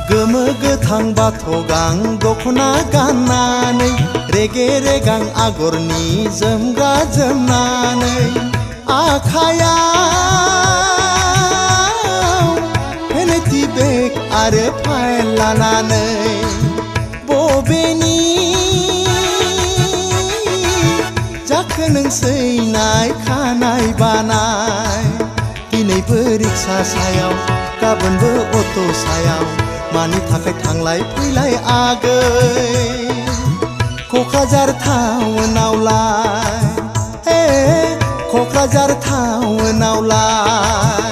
गोमो गोथां बाथ' गां दख'ना गाननानै रेगे रेगां आगरनि जोमग्रा जोमनानै आखायाव फेनेथि बेग आरो फाइल लानानै बबेनि जाखो नोंसैनाय खानाय बानाय दिनैबो रिक्सा सायाव गाबोनबो अट' सायाव मानि थाखाय थांलाय फैलाय आगै क'क्राझार टाउनावलाय हे क'क्राझार टाउनावलाय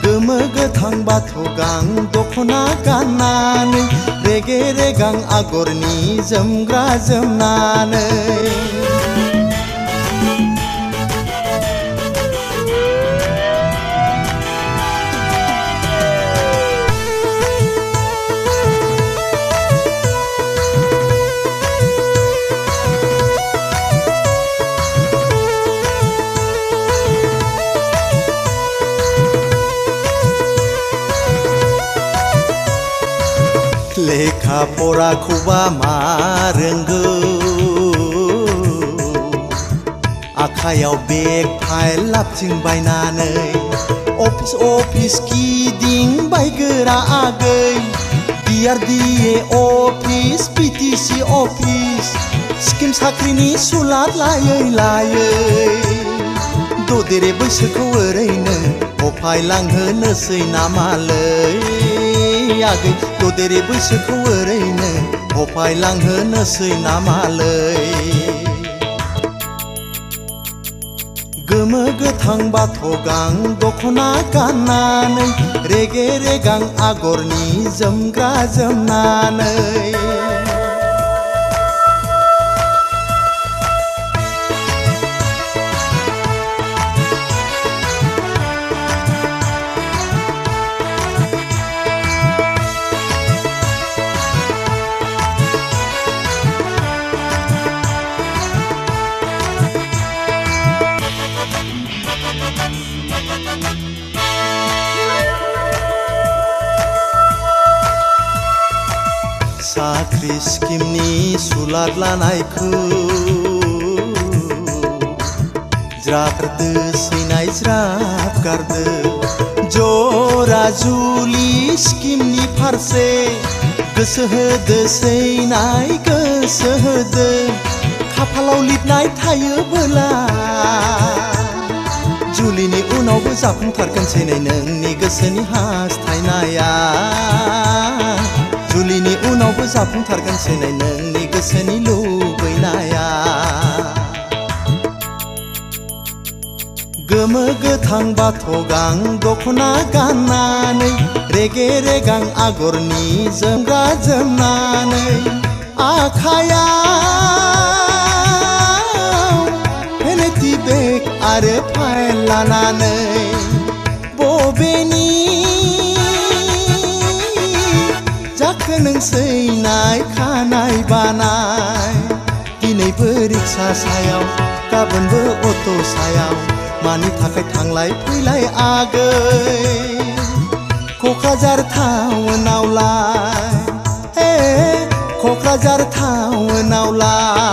गोमो गोथां बाथ' गां दख'ना गाननानै रेगे रेगां आगरनि जोमग्रा जोमनानै लेखा फराखौबा मा रोंगौ आखायाव बेग फाइल लाबथिं बायनानै अफिस अफिस गिदिंबाय गोरा आगै DRDA office PTC office scheme साख्रिनि सुलाद लायै लायै ददेरे बैसोखौ ओरैनो अफायलांहोनोसै नामालै आगै ददेरे बैसोखौ ओरैनो अफायलांहोनोसै नामालै गोमो गोथां बाथ' गां दख'ना गाननानै रेगे रेगां आगरनि जोमग्रा जोमनानै साख्रि स्किमनि सुलाद लानायखौ ज्राब गारदोसैनाय ज्राब गारदो जरा जुलि स्किमनि फारसे गोसो होदोसैनाय गोसो होदो खाफालाव लिरनाय थायोबोला जुलिनि उनावबो जाफुंथारगोनसै नोंनि गोसोनि हास्थायनाया जुलिनि उनावबो जाफुंथारगोनसै नोंनि गोसोनि लुबैनाया गोमो गोथां बाथ' गां दख'ना गाननानै रेगे रेगां आगरनि जोमग्रा जोमनानै आखायाव फेनेथि बेग आरो फाइल लानानै बबेनि जाखो नोंसैनाय खानाय बानाय दिनैबो रिक्सा सायाव गाबोनबो अट' सायाव मानि थाखाय थांलाय फैलाय आगै क'क्राझार टाउनावलाय हे Kokrajhar टाउनावलाय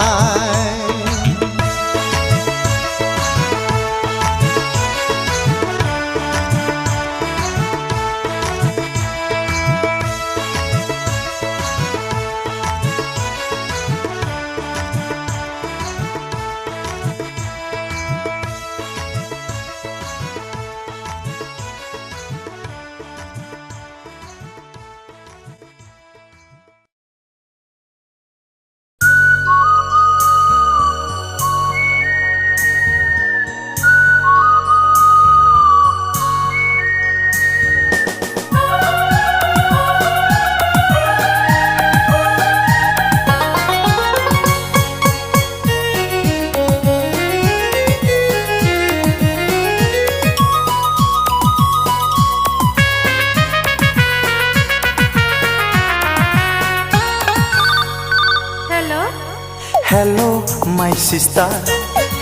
Hello, my sister.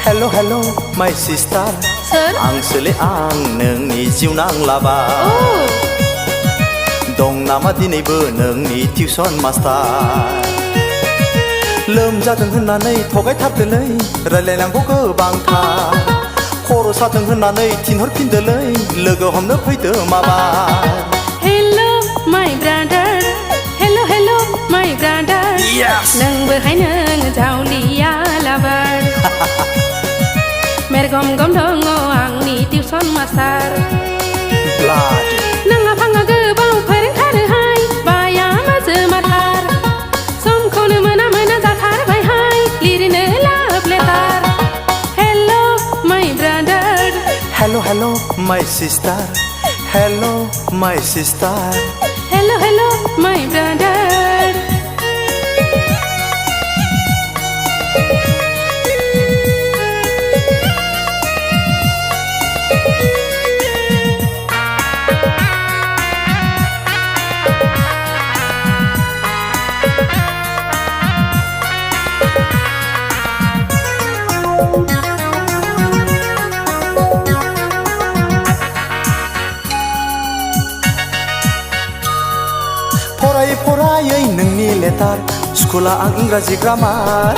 Hello hello my sister सोर आंसोलै आं नोंनि जिउ नांलाबा दं नामा दिनैबो नोंनि टिउसन मास्टार लोमजादों होननानै थगायथारदोलै रायलायनांगौ गोबांथार खर' सादों होननानै थिनहरफिनदोलै लोगो हमनो फैदो माबार Hello my brother Hello hello my brother नोंबोहाय नों जावलिया लाबार मेरगम गम दङ आंनि टिउसन मास्टार नोंहा फाङा गोबाव फोरोंथारोहाय बाया माजो माथार समखौनो मोना मोना जाथारबायहाय लिरनो लाभ letter Hello my brother Hello hello my sister Hello my sister Hello hello my brother फरायै नोंनि लेटार स्कुला आं इंराजि ग्रामार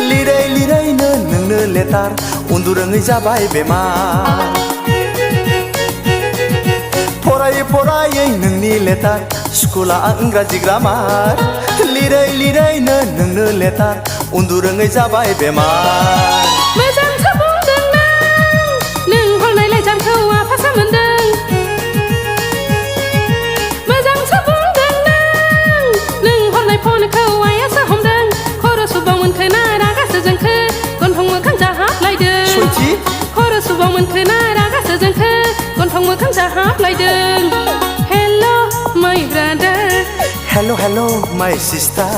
लिरै लिरैनो नोंनो लेटार उन्दुरोङै जाबाय बेमार फरायै नोंनि लेटार स्कुला आं इंराजि ग्रामार लिरै लिरैनो नोंनो लेटार उन्दुरोङै जाबाय बेमार मोजांसो बुंदों नों हरनाय लाइजामखौ आफासो मोनदों मोजांसो बुंदों नों हरनाय फनखौ आइयासो हमदों खर' सुबाव मोनखोना रागासो जोंखो गन्थं मोखां जाहाबलायदों सयथि खर' सुबाव मोनखोना रागासो जोंखो गन्थं मोखां जाहाबलायदों Hello my brother Hello hello my sister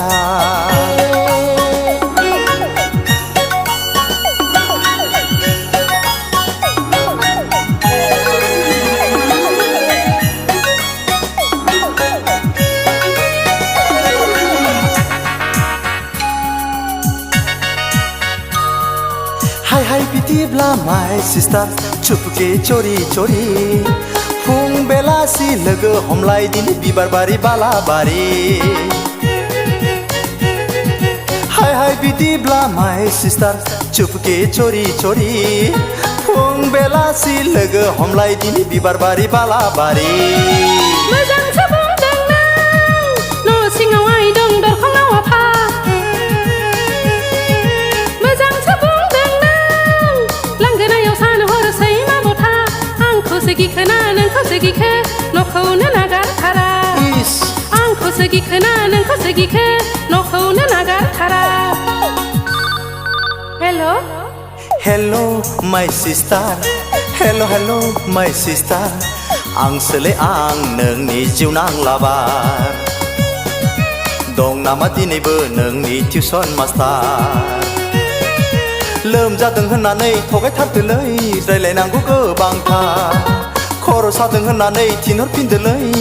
हाय बिदिब्ला माय सिस्टार चुपके चोरी चोरी फुं बेलासि लोगो हमलायदिनि बिबार बारि बालाबारि हाय बिदिब्ला माय सिस्टार चुपके चोरी चोरी फुं बेलासि लोगो हमलायदिनि बिबार बारि बालाबारि मोजांसो बुंदों न' सिङाव आइ दं दरखङाव आफा मोजांसो बुंदों लांगोनायाव सान हरसै मा बथा आंखौसो गिखोना नोंखौसो गिखो न'खौनो नागारथारा आंखौसो गिखोना नोंखौसो गिखो न'खौनो नागारथारा Hello Hello my sister Hello hello my sister आंसोलै आं नोंनि जिउ नांलाबार दं नामा दिनैबो नोंनि टिउसन मास्टार लोमजादों होननानै थगायथारदोलै रायलायनांगौ गोबांथार खर' सादों होननानै थिनहरफिनदोलै